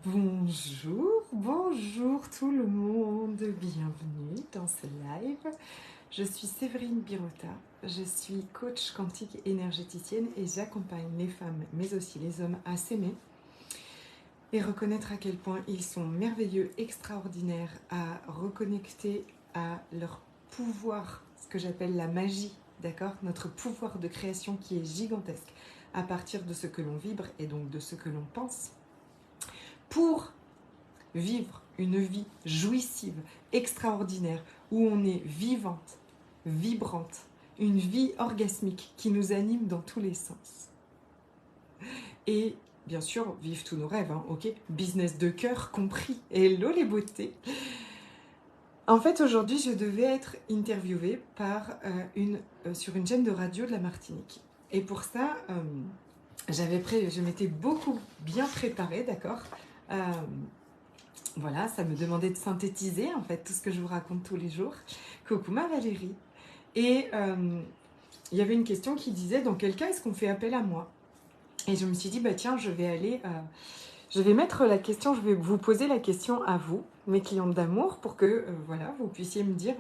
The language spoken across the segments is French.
Bonjour tout le monde, bienvenue dans ce live. Je suis Séverine Birota, je suis coach quantique énergéticienne et j'accompagne les femmes mais aussi les hommes à s'aimer et reconnaître à quel point ils sont merveilleux, extraordinaires, à reconnecter à leur pouvoir, ce que j'appelle la magie, d'accord? Notre pouvoir de création qui est gigantesque à partir de ce que l'on vibre et donc de ce que l'on pense pour vivre une vie jouissive, extraordinaire, où on est vivante, vibrante, une vie orgasmique qui nous anime dans tous les sens. Et bien sûr, vivre tous nos rêves, hein, ok? Business de cœur compris. Hello les beautés! En fait, aujourd'hui, je devais être interviewée sur une chaîne de radio de la Martinique. Et pour ça, je m'étais beaucoup bien préparée, d'accord? Voilà, ça me demandait de synthétiser en fait tout ce que je vous raconte tous les jours. Coucou ma Valérie. Et il y avait une question qui disait dans quel cas est-ce qu'on fait appel à moi? Et je me suis dit bah tiens, je vais mettre la question, je vais vous poser la question à vous, mes clientes d'amour, pour que voilà, vous puissiez me dire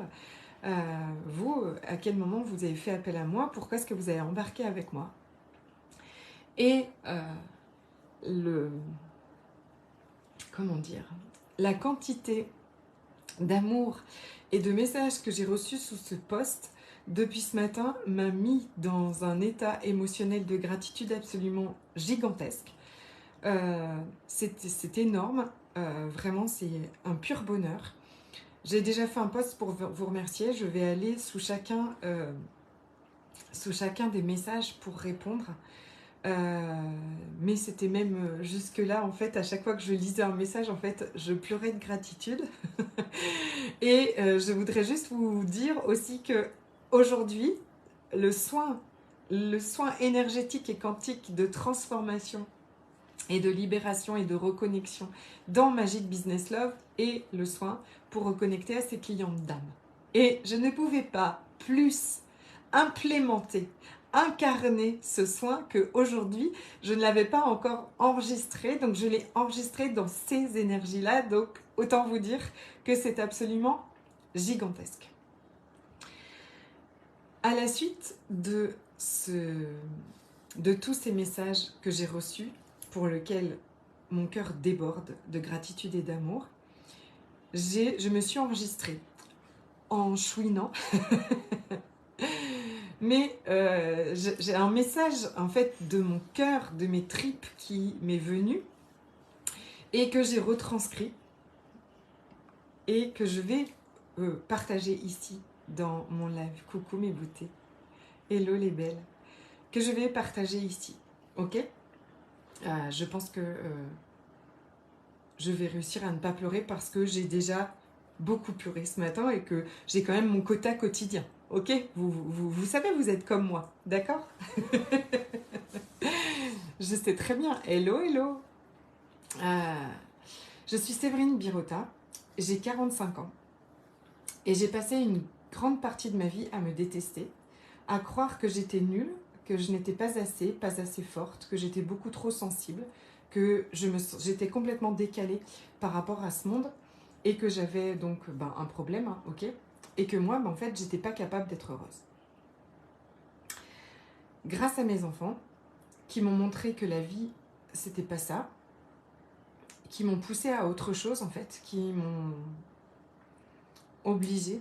vous à quel moment vous avez fait appel à moi, pourquoi est-ce que vous avez embarqué avec moi. Et comment dire, la quantité d'amour et de messages que j'ai reçus sous ce post depuis ce matin m'a mis dans un état émotionnel de gratitude absolument gigantesque. C'est énorme, vraiment c'est un pur bonheur. J'ai déjà fait un post pour vous remercier, je vais aller sous chacun des messages pour répondre. Mais c'était même jusque là en fait, à chaque fois que je lisais un message en fait je pleurais de gratitude. Et je voudrais juste vous dire aussi que aujourd'hui le soin énergétique et quantique de transformation et de libération et de reconnexion dans Magic Business Love est le soin pour reconnecter à ses clientes d'âme. Et je ne pouvais pas plus implémenter, incarner ce soin qu'aujourd'hui, je ne l'avais pas encore enregistré, donc je l'ai enregistré dans ces énergies-là, donc autant vous dire que c'est absolument gigantesque. À la suite de tous ces messages que j'ai reçus, pour lesquels mon cœur déborde de gratitude et d'amour, je me suis enregistrée en chouinant. Mais j'ai un message en fait de mon cœur, de mes tripes qui m'est venu et que j'ai retranscrit et que je vais partager ici dans mon live. Coucou mes beautés, hello les belles, que je vais partager ici, ok? Je pense que je vais réussir à ne pas pleurer parce que j'ai déjà beaucoup pleuré ce matin et que j'ai quand même mon quota quotidien. Ok, vous savez, vous êtes comme moi, d'accord? Je sais très bien. Hello, hello. Je suis Séverine Birota, j'ai 45 ans et j'ai passé une grande partie de ma vie à me détester, à croire que j'étais nulle, que je n'étais pas assez forte, que j'étais beaucoup trop sensible, que j'étais complètement décalée par rapport à ce monde et que j'avais donc un problème, hein, ok, et que moi, en fait, j'étais pas capable d'être heureuse. Grâce à mes enfants, qui m'ont montré que la vie, c'était pas ça, qui m'ont poussée à autre chose, en fait, qui m'ont obligée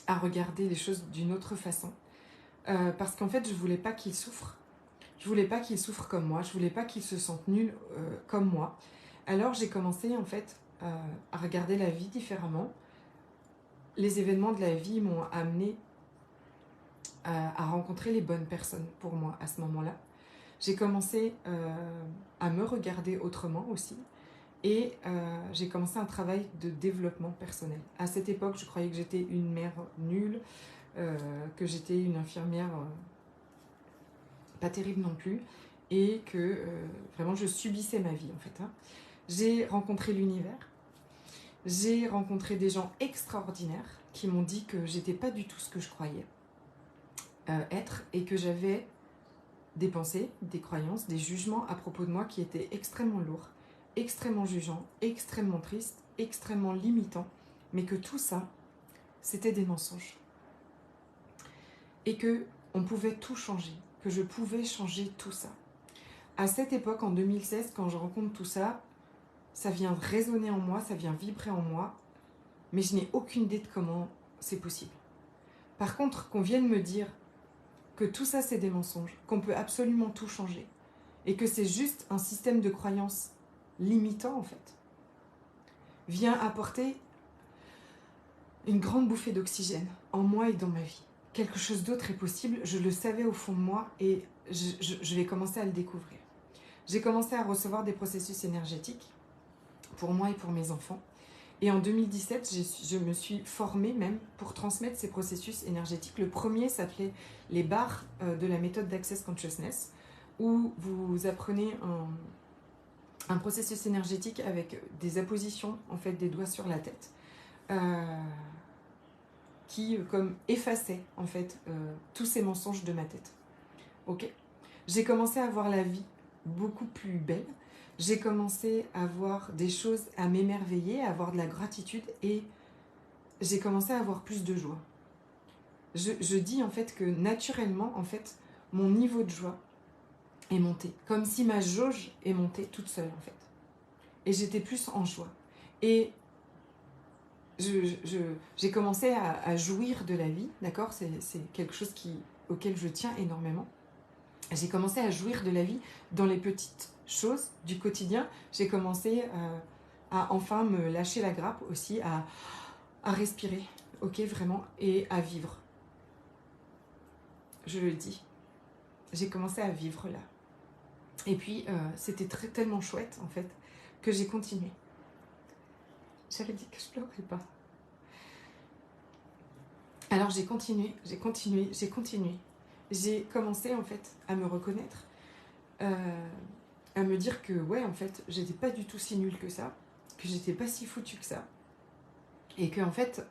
à regarder les choses d'une autre façon. Parce qu'en fait, je voulais pas qu'ils souffrent. Je voulais pas qu'ils souffrent comme moi. Je voulais pas qu'ils se sentent nuls comme moi. Alors j'ai commencé en fait à regarder la vie différemment. Les événements de la vie m'ont amené à rencontrer les bonnes personnes pour moi à ce moment-là. J'ai commencé à me regarder autrement aussi. Et j'ai commencé un travail de développement personnel. À cette époque, je croyais que j'étais une mère nulle, que j'étais une infirmière pas terrible non plus, et que vraiment je subissais ma vie en fait. Hein. J'ai rencontré l'univers, j'ai rencontré des gens extraordinaires qui m'ont dit que j'étais pas du tout ce que je croyais être et que j'avais des pensées, des croyances, des jugements à propos de moi qui étaient extrêmement lourds, extrêmement jugeants, extrêmement tristes, extrêmement limitants, mais que tout ça, c'était des mensonges. Et que on pouvait tout changer, que je pouvais changer tout ça. À cette époque, en 2016, quand je rencontre tout ça, ça vient résonner en moi, ça vient vibrer en moi, mais je n'ai aucune idée de comment c'est possible. Par contre, qu'on vienne me dire que tout ça c'est des mensonges, qu'on peut absolument tout changer, et que c'est juste un système de croyances limitant en fait, vient apporter une grande bouffée d'oxygène en moi et dans ma vie. Quelque chose d'autre est possible, je le savais au fond de moi et je vais commencer à le découvrir. J'ai commencé à recevoir des processus énergétiques pour moi et pour mes enfants. Et en 2017, je me suis formée même pour transmettre ces processus énergétiques. Le premier s'appelait les barres de la méthode d'Access Consciousness, où vous apprenez un processus énergétique avec des appositions en fait, des doigts sur la tête, qui comme effaçait en fait tous ces mensonges de ma tête. Ok. J'ai commencé à voir la vie beaucoup plus belle. J'ai commencé à voir des choses, à m'émerveiller, à avoir de la gratitude et j'ai commencé à avoir plus de joie. Je dis en fait que naturellement, en fait, mon niveau de joie est monté. Comme si ma jauge est montée toute seule en fait. Et j'étais plus en joie. Et j'ai commencé à jouir de la vie, d'accord ? C'est quelque chose auquel je tiens énormément. J'ai commencé à jouir de la vie dans les petites choses du quotidien. J'ai commencé à enfin me lâcher la grappe aussi, à respirer, ok, vraiment, et à vivre. Je le dis. J'ai commencé à vivre là. Et puis, c'était tellement chouette, en fait, que j'ai continué. J'avais dit que je pleurais pas. Alors, j'ai continué. J'ai commencé, en fait, à me reconnaître. À me dire que, ouais, en fait, j'étais pas du tout si nulle que ça, que j'étais pas si foutue que ça, et que, en fait,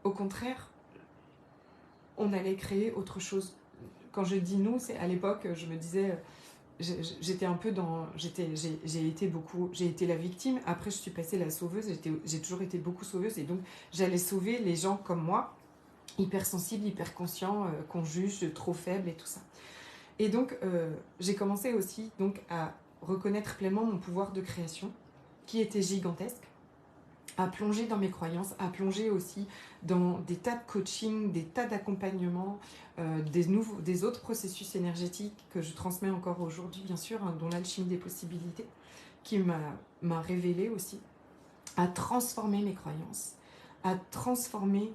au contraire, on allait créer autre chose. Quand je dis nous, c'est à l'époque, je me disais, j'étais un peu dans, j'ai été la victime. Après, je suis passée la sauveuse. J'ai toujours été beaucoup sauveuse, et donc j'allais sauver les gens comme moi, hypersensibles, hyper conscients, qu'on juge trop faibles et tout ça. Et donc, j'ai commencé aussi donc à reconnaître pleinement mon pouvoir de création, qui était gigantesque, à plonger dans mes croyances, à plonger aussi dans des tas de coaching, des tas d'accompagnements, des autres processus énergétiques que je transmets encore aujourd'hui, bien sûr, hein, dont l'alchimie des possibilités, qui m'a révélé aussi, à transformer mes croyances, à transformer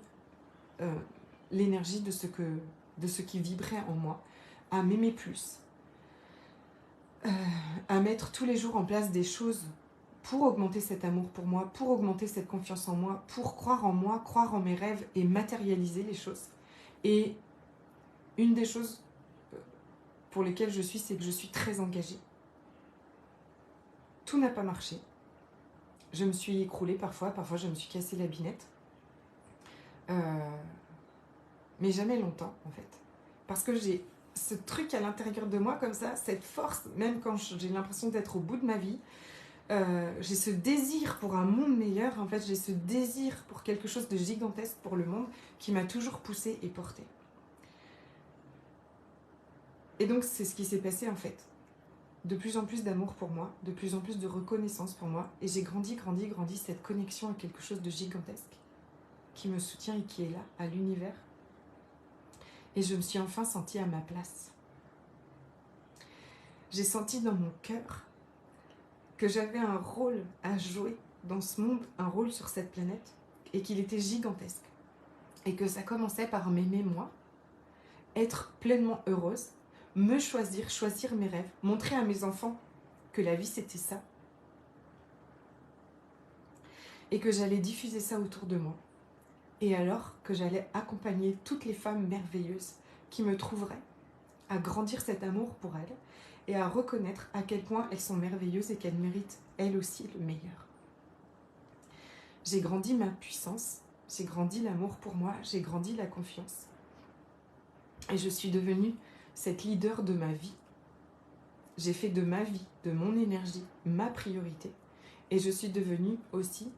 l'énergie de ce qui vibrait en moi, à m'aimer plus, à mettre tous les jours en place des choses pour augmenter cet amour pour moi, pour augmenter cette confiance en moi, pour croire en moi, croire en mes rêves et matérialiser les choses. Et une des choses pour lesquelles je suis, c'est que je suis très engagée. Tout n'a pas marché. Je me suis écroulée parfois je me suis cassé la binette. Mais jamais longtemps, en fait. Parce que j'ai ce truc à l'intérieur de moi, comme ça, cette force, même quand j'ai l'impression d'être au bout de ma vie, j'ai ce désir pour un monde meilleur, en fait, j'ai ce désir pour quelque chose de gigantesque pour le monde qui m'a toujours poussée et portée. Et donc, c'est ce qui s'est passé, en fait. De plus en plus d'amour pour moi, de plus en plus de reconnaissance pour moi, et j'ai grandi cette connexion à quelque chose de gigantesque qui me soutient et qui est là, à l'univers. Et je me suis enfin sentie à ma place. J'ai senti dans mon cœur que j'avais un rôle à jouer dans ce monde, un rôle sur cette planète, et qu'il était gigantesque. Et que ça commençait par m'aimer moi, être pleinement heureuse, me choisir mes rêves, montrer à mes enfants que la vie c'était ça, et que j'allais diffuser ça autour de moi. Et alors que j'allais accompagner toutes les femmes merveilleuses qui me trouveraient, à grandir cet amour pour elles, et à reconnaître à quel point elles sont merveilleuses et qu'elles méritent elles aussi le meilleur. J'ai grandi ma puissance, j'ai grandi l'amour pour moi, j'ai grandi la confiance. Et je suis devenue cette leader de ma vie. J'ai fait de ma vie, de mon énergie, ma priorité. Et je suis devenue aussi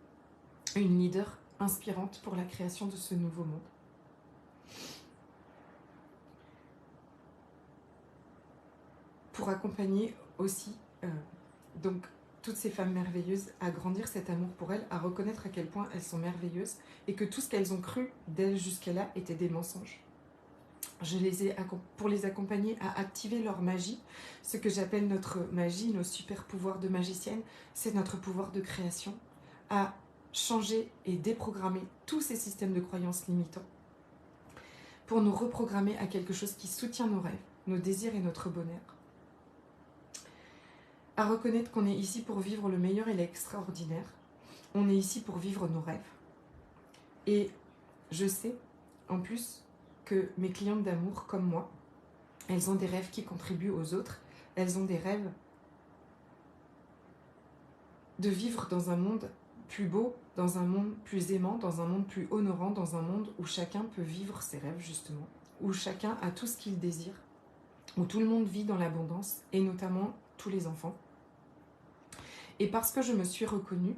une leader inspirante pour la création de ce nouveau monde. Pour accompagner aussi donc toutes ces femmes merveilleuses à grandir cet amour pour elles, à reconnaître à quel point elles sont merveilleuses et que tout ce qu'elles ont cru d'elles jusqu'à là était des mensonges. Je les ai pour les accompagner à activer leur magie, ce que j'appelle notre magie, nos super pouvoirs de magicienne, c'est notre pouvoir de création, à changer et déprogrammer tous ces systèmes de croyances limitants pour nous reprogrammer à quelque chose qui soutient nos rêves, nos désirs et notre bonheur. À reconnaître qu'on est ici pour vivre le meilleur et l'extraordinaire. On est ici pour vivre nos rêves. Et je sais, en plus, que mes clientes d'amour, comme moi, elles ont des rêves qui contribuent aux autres. Elles ont des rêves de vivre dans un monde plus beau, dans un monde plus aimant, dans un monde plus honorant, dans un monde où chacun peut vivre ses rêves, justement, où chacun a tout ce qu'il désire, où tout le monde vit dans l'abondance, et notamment tous les enfants. Et parce que je me suis reconnue,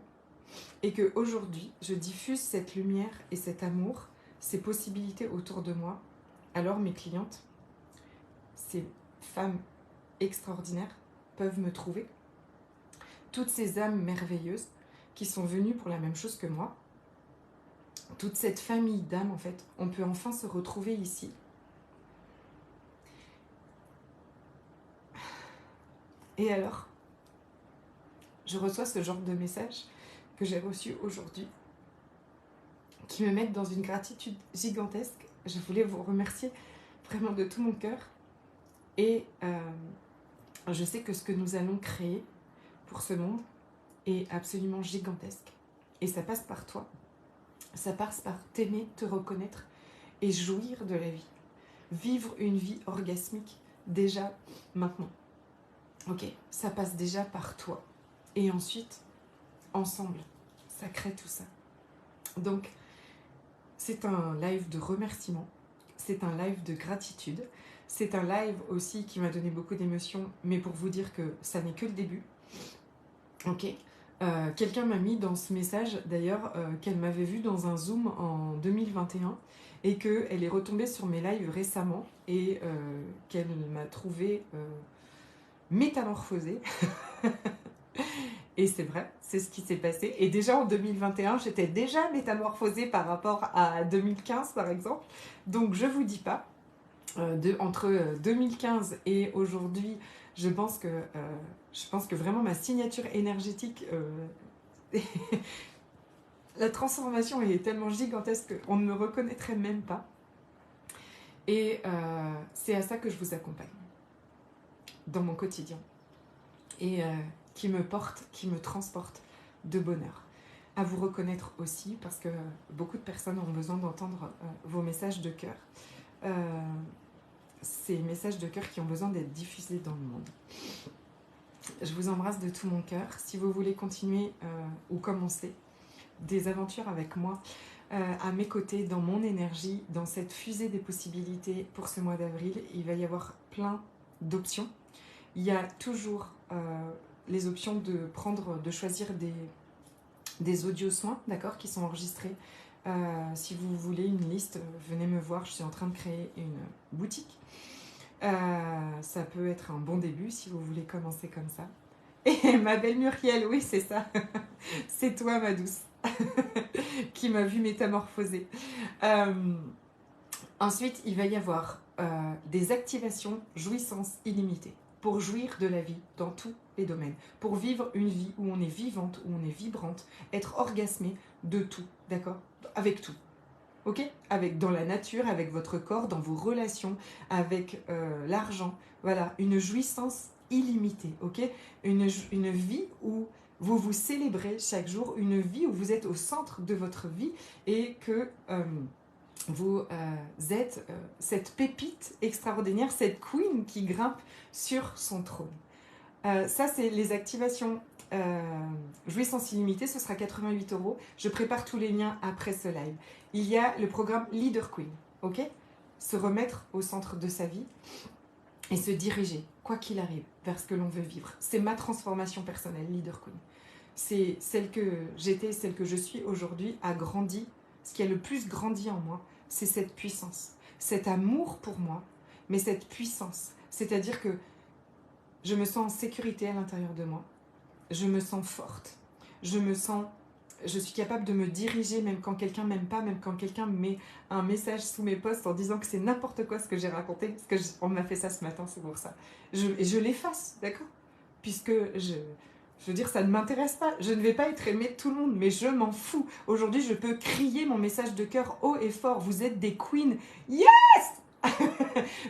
et qu'aujourd'hui, je diffuse cette lumière et cet amour, ces possibilités autour de moi, alors mes clientes, ces femmes extraordinaires, peuvent me trouver. Toutes ces âmes merveilleuses qui sont venues pour la même chose que moi, toute cette famille d'âmes, en fait, on peut enfin se retrouver ici. Et alors, je reçois ce genre de message que j'ai reçu aujourd'hui, qui me mettent dans une gratitude gigantesque. Je voulais vous remercier vraiment de tout mon cœur. Et je sais que ce que nous allons créer pour ce monde est absolument gigantesque. Et ça passe par toi. Ça passe par t'aimer, te reconnaître et jouir de la vie. Vivre une vie orgasmique déjà maintenant. Ok, ça passe déjà par toi. Et ensuite, ensemble, ça crée tout ça. Donc, c'est un live de remerciement. C'est un live de gratitude. C'est un live aussi qui m'a donné beaucoup d'émotions, mais pour vous dire que ça n'est que le début. Ok. Quelqu'un m'a mis dans ce message, d'ailleurs, qu'elle m'avait vu dans un Zoom en 2021 et qu'elle est retombée sur mes lives récemment et qu'elle m'a trouvée métamorphosée. Et c'est vrai, c'est ce qui s'est passé. Et déjà en 2021, j'étais déjà métamorphosée par rapport à 2015, par exemple. Donc je vous dis pas, entre 2015 et aujourd'hui, je pense que vraiment ma signature énergétique, la transformation est tellement gigantesque qu'on ne me reconnaîtrait même pas. Et c'est à ça que je vous accompagne dans mon quotidien. Et qui me porte, qui me transporte de bonheur. À vous reconnaître aussi, parce que beaucoup de personnes ont besoin d'entendre vos messages de cœur. Ces messages de cœur qui ont besoin d'être diffusés dans le monde. Je vous embrasse de tout mon cœur. Si vous voulez continuer ou commencer des aventures avec moi, à mes côtés, dans mon énergie, dans cette fusée des possibilités pour ce mois d'avril, il va y avoir plein d'options. Il y a toujours les options de choisir des audio soins, d'accord, qui sont enregistrés. Si vous voulez une liste, venez me voir, je suis en train de créer une boutique. Ça peut être un bon début si vous voulez commencer comme ça. Et ma belle Muriel, oui c'est ça, c'est toi ma douce, qui m'a vu métamorphoser. Ensuite, il va y avoir des activations jouissance illimitée pour jouir de la vie dans tous les domaines, pour vivre une vie où on est vivante, où on est vibrante, être orgasmé de tout, d'accord, avec tout. Ok, avec dans la nature, avec votre corps, dans vos relations, avec l'argent. Voilà, une jouissance illimitée. Ok, une vie où vous vous célébrez chaque jour, une vie où vous êtes au centre de votre vie et que vous êtes cette pépite extraordinaire, cette queen qui grimpe sur son trône. Ça, c'est les activations jouissance illimitée, ce sera 88 €. Je prépare tous les liens après ce live. Il y a le programme Leader Queen, ok ? se remettre au centre de sa vie et se diriger, quoi qu'il arrive, vers ce que l'on veut vivre. C'est ma transformation personnelle, Leader Queen. C'est celle que j'étais, celle que je suis aujourd'hui, a grandi. Ce qui a le plus grandi en moi, c'est cette puissance, cet amour pour moi, mais cette puissance. C'est-à-dire que je me sens en sécurité à l'intérieur de moi, je me sens forte, je suis capable de me diriger même quand quelqu'un m'aime pas, même quand quelqu'un met un message sous mes posts en disant que c'est n'importe quoi ce que j'ai raconté, parce que on m'a fait ça ce matin, c'est pour ça. Je l'efface, d'accord? Puisque je veux dire, ça ne m'intéresse pas. Je ne vais pas être aimée de tout le monde, mais je m'en fous. Aujourd'hui, je peux crier mon message de cœur haut et fort. Vous êtes des queens. Yes!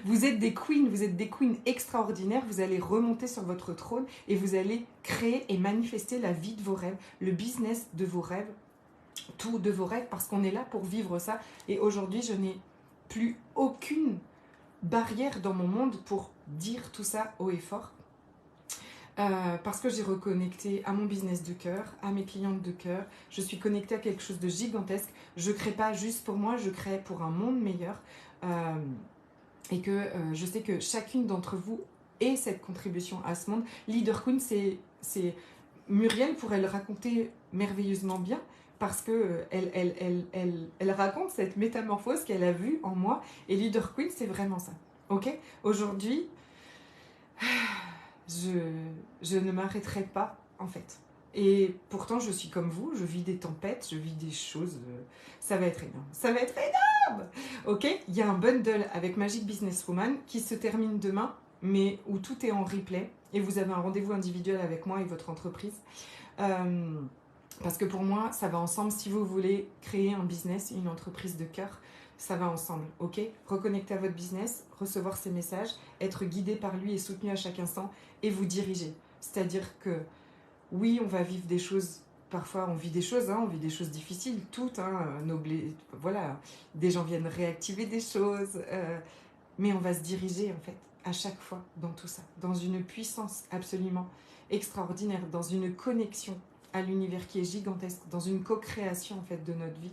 Vous êtes des queens extraordinaires. Vous allez remonter sur votre trône et vous allez créer et manifester la vie de vos rêves, le business de vos rêves, tout de vos rêves, parce qu'on est là pour vivre ça. Et aujourd'hui, je n'ai plus aucune barrière dans mon monde pour dire tout ça haut et fort. Parce que j'ai reconnecté à mon business de cœur, à mes clientes de cœur. Je suis connectée à quelque chose de gigantesque. Je ne crée pas juste pour moi, je crée pour un monde meilleur. Et que je sais que chacune d'entre vous ait cette contribution à ce monde. Leader Queen, c'est Muriel pourrait le raconter merveilleusement bien, parce que elle raconte cette métamorphose qu'elle a vue en moi. Et Leader Queen, c'est vraiment ça. Ok ? Aujourd'hui, je ne m'arrêterai pas, en fait. Et pourtant, je suis comme vous, je vis des tempêtes, je vis des choses. Ça va être énorme. Ça va être énorme. Ok ? Il y a un bundle avec Magic Businesswoman qui se termine demain, mais où tout est en replay. Et vous avez un rendez-vous individuel avec moi et votre entreprise. Parce que pour moi, ça va ensemble. Si vous voulez créer un business, une entreprise de cœur, ça va ensemble, ok ? Reconnecter à votre business, recevoir ses messages, être guidé par lui et soutenu à chaque instant et vous diriger. C'est-à-dire que oui, on va vivre des choses, parfois on vit des choses difficiles, toutes, voilà, des gens viennent réactiver des choses, mais on va se diriger en fait à chaque fois dans tout ça, dans une puissance absolument extraordinaire, dans une connexion à l'univers qui est gigantesque, dans une co-création en fait de notre vie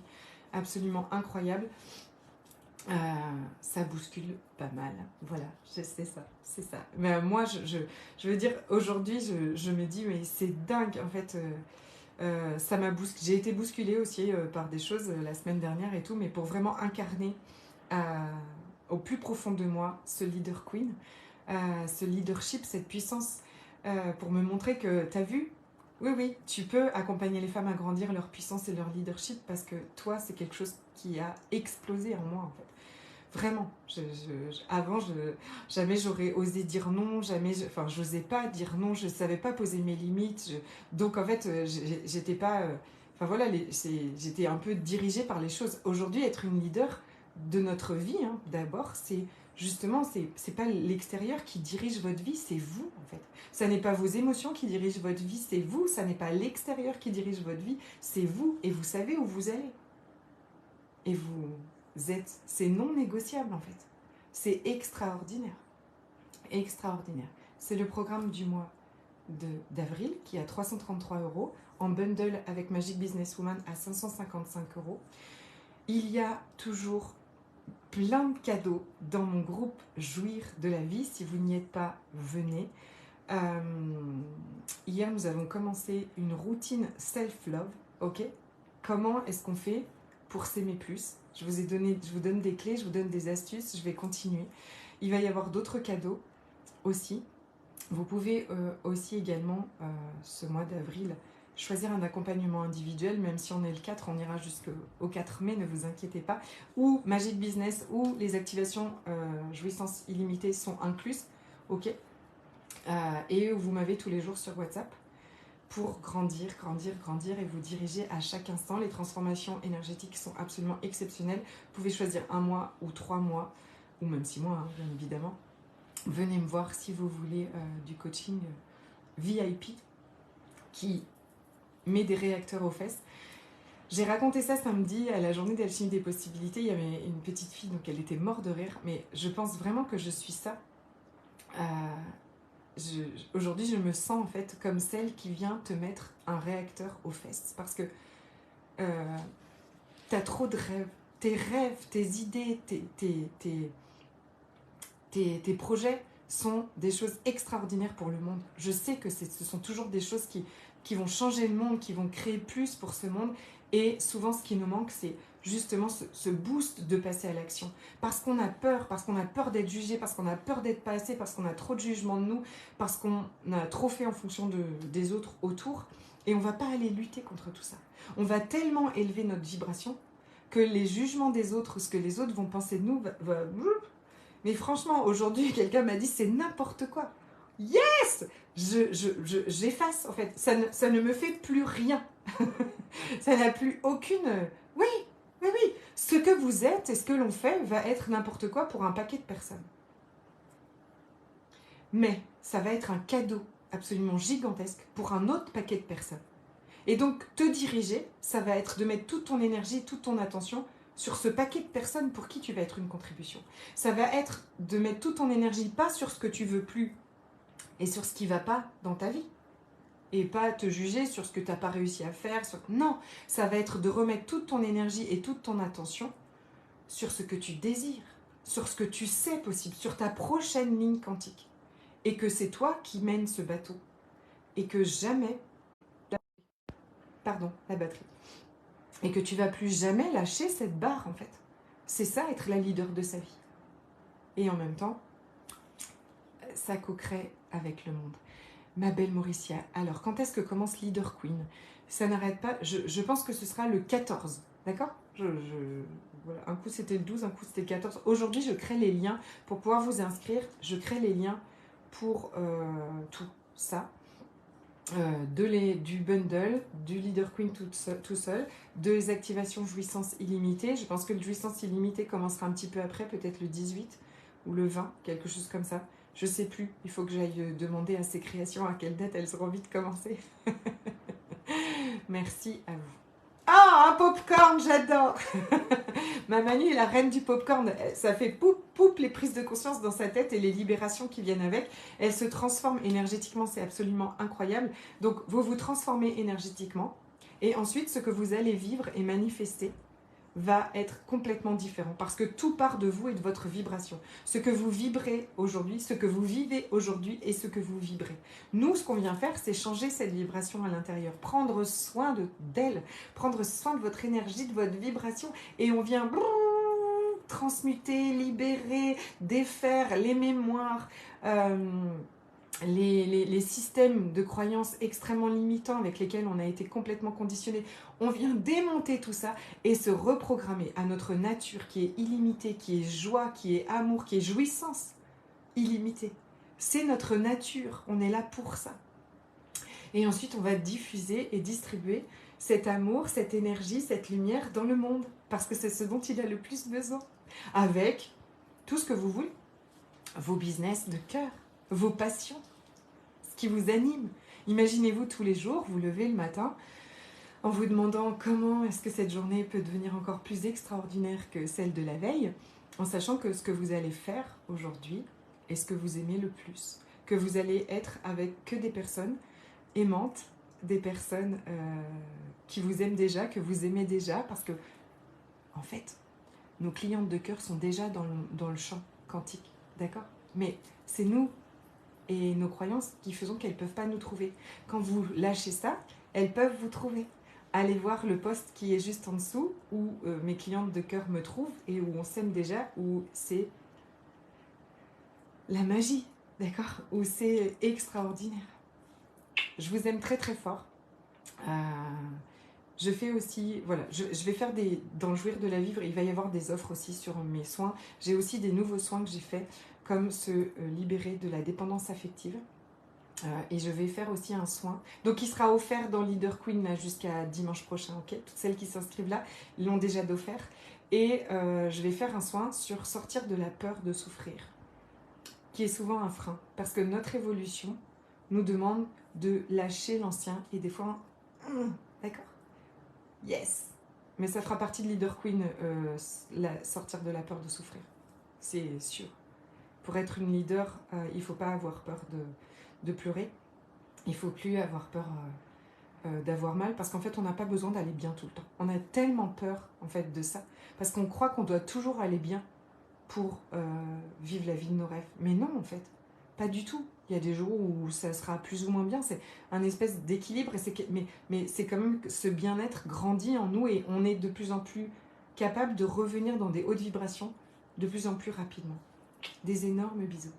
absolument incroyable. Ça bouscule pas mal, voilà, c'est ça. Mais moi, je veux dire, aujourd'hui, je me dis, mais c'est dingue, en fait, ça m'a bousculé. J'ai été bousculée aussi par des choses la semaine dernière et tout, mais pour vraiment incarner au plus profond de moi ce leader queen, ce leadership, cette puissance, pour me montrer que, t'as vu, oui, tu peux accompagner les femmes à grandir leur puissance et leur leadership, parce que toi, c'est quelque chose qui a explosé en moi, en fait. Vraiment, avant, jamais j'aurais osé dire non, j'osais pas dire non, je savais pas poser mes limites. Donc en fait, j'étais pas, j'étais un peu dirigée par les choses. Aujourd'hui, être une leader de notre vie, hein, d'abord, c'est justement, c'est pas l'extérieur qui dirige votre vie, c'est vous en fait. Ça n'est pas vos émotions qui dirigent votre vie, c'est vous. Ça n'est pas l'extérieur qui dirige votre vie, c'est vous. Et vous savez où vous allez. Et c'est non négociable en fait. C'est extraordinaire. Extraordinaire. C'est le programme du mois d'avril qui est à 333 €, en bundle avec Magic Businesswoman à 555 €. Il y a toujours plein de cadeaux dans mon groupe Jouir de la vie. Si vous n'y êtes pas, venez. Hier, nous avons commencé une routine self-love. Ok ? Comment est-ce qu'on fait pour s'aimer plus ? Je vous donne des clés, je vous donne des astuces, je vais continuer. Il va y avoir d'autres cadeaux aussi. Vous pouvez aussi également, ce mois d'avril, choisir un accompagnement individuel, même si on est le 4, on ira jusqu'au 4 mai, ne vous inquiétez pas. Ou Magic Business, ou les activations jouissance illimitée sont incluses. Ok ? Et vous m'avez tous les jours sur WhatsApp pour grandir et vous diriger à chaque instant. Les transformations énergétiques sont absolument exceptionnelles. Vous pouvez choisir 1 mois ou 3 mois, ou même 6 mois, hein, bien évidemment. Venez me voir si vous voulez du coaching VIP qui met des réacteurs aux fesses. J'ai raconté ça samedi à la journée d'Alchimie des possibilités. Il y avait une petite fille, donc elle était morte de rire, mais je pense vraiment que je suis ça. Aujourd'hui, je me sens en fait comme celle qui vient te mettre un réacteur aux fesses, parce que t'as trop de rêves, tes rêves, tes idées, tes projets sont des choses extraordinaires pour le monde. Je sais que ce sont toujours des choses qui vont changer le monde, qui vont créer plus pour ce monde. Et souvent, ce qui nous manque, c'est justement ce boost de passer à l'action. Parce qu'on a peur d'être jugé, parce qu'on a peur d'être pas assez, parce qu'on a trop de jugement de nous, parce qu'on a trop fait en fonction des autres autour. Et on ne va pas aller lutter contre tout ça. On va tellement élever notre vibration que les jugements des autres, ce que les autres vont penser de nous, mais franchement, aujourd'hui, quelqu'un m'a dit c'est n'importe quoi. Yes, j'efface en fait. Ça ne me fait plus rien. Ça n'a plus aucune... Oui, oui, oui. Ce que vous êtes et ce que l'on fait va être n'importe quoi pour un paquet de personnes. Mais ça va être un cadeau absolument gigantesque pour un autre paquet de personnes. Et donc, te diriger, ça va être de mettre toute ton énergie, toute ton attention sur ce paquet de personnes pour qui tu vas être une contribution. Ça va être de mettre toute ton énergie, pas sur ce que tu veux plus et sur ce qui ne va pas dans ta vie. Et pas te juger sur ce que tu n'as pas réussi à faire. Non, ça va être de remettre toute ton énergie et toute ton attention sur ce que tu désires, sur ce que tu sais possible, sur ta prochaine ligne quantique. Et que c'est toi qui mènes ce bateau. Et que jamais... Pardon, la batterie. Et que tu vas plus jamais lâcher cette barre, en fait. C'est ça, être la leader de sa vie. Et en même temps, ça co-crée avec le monde. Ma belle Mauricia, alors, quand est-ce que commence Leader Queen? Ça n'arrête pas, je pense que ce sera le 14, d'accord? Voilà. Un coup c'était le 12, un coup c'était le 14. Aujourd'hui, je crée les liens pour pouvoir vous inscrire. Je crée les liens pour tout ça. Du bundle, du Leader Queen tout seul, des activations jouissance illimitée. Je pense que le jouissance illimitée commencera un petit peu après, peut-être le 18 ou le 20, quelque chose comme ça. Je sais plus, il faut que j'aille demander à ces créations à quelle date elles auront envie de commencer. Merci à vous. Ah, un popcorn, j'adore. Ma Manu est la reine du popcorn. Ça fait poup poup les prises de conscience dans sa tête et les libérations qui viennent avec. Elle se transforme énergétiquement, c'est absolument incroyable. Donc, vous vous transformez énergétiquement. Et ensuite, ce que vous allez vivre et manifester va être complètement différent parce que tout part de vous et de votre vibration. Ce que vous vibrez aujourd'hui, ce que vous vivez aujourd'hui et ce que vous vibrez. Nous, ce qu'on vient faire, c'est changer cette vibration à l'intérieur, prendre soin d'elle, prendre soin de votre énergie, de votre vibration et on vient transmuter, libérer, défaire les mémoires, les systèmes de croyances extrêmement limitants avec lesquels on a été complètement conditionné. On vient démonter tout ça et se reprogrammer à notre nature qui est illimitée, qui est joie, qui est amour, qui est jouissance illimitée. C'est notre nature, on est là pour ça. Et ensuite, on va diffuser et distribuer cet amour, cette énergie, cette lumière dans le monde parce que c'est ce dont il a le plus besoin. Avec tout ce que vous voulez, vos business de cœur, vos passions, ce qui vous anime. Imaginez-vous tous les jours, vous levez le matin en vous demandant comment est-ce que cette journée peut devenir encore plus extraordinaire que celle de la veille, en sachant que ce que vous allez faire aujourd'hui est ce que vous aimez le plus, que vous allez être avec que des personnes aimantes, des personnes qui vous aiment déjà, que vous aimez déjà, parce que, en fait, nos clientes de cœur sont déjà dans le champ quantique, d'accord? Mais c'est nous et nos croyances qui faisons qu'elles ne peuvent pas nous trouver. Quand vous lâchez ça, elles peuvent vous trouver. Allez voir le post qui est juste en dessous, où mes clientes de cœur me trouvent et où on s'aime déjà, où c'est la magie, d'accord? Où c'est extraordinaire. Je vous aime très très fort. Je fais aussi, voilà, je vais faire dans le Jouir de la Vivre, il va y avoir des offres aussi sur mes soins. J'ai aussi des nouveaux soins que j'ai faits, comme se libérer de la dépendance affective. Et je vais faire aussi un soin. Donc, il sera offert dans Leader Queen jusqu'à dimanche prochain, ok? Toutes celles qui s'inscrivent là l'ont déjà d'offert. Et je vais faire un soin sur sortir de la peur de souffrir, qui est souvent un frein. Parce que notre évolution nous demande de lâcher l'ancien et des fois, d'accord? Yes. Mais ça fera partie de Leader Queen, sortir de la peur de souffrir. C'est sûr. Pour être une leader, il ne faut pas avoir peur de pleurer. Il ne faut plus avoir peur d'avoir mal, parce qu'en fait on n'a pas besoin d'aller bien tout le temps. On a tellement peur en fait de ça, parce qu'on croit qu'on doit toujours aller bien pour vivre la vie de nos rêves. Mais non, en fait, pas du tout. Il y a des jours où ça sera plus ou moins bien, c'est un espèce d'équilibre, mais c'est quand même que ce bien-être grandit en nous et on est de plus en plus capable de revenir dans des hautes vibrations de plus en plus rapidement. Des énormes bisous.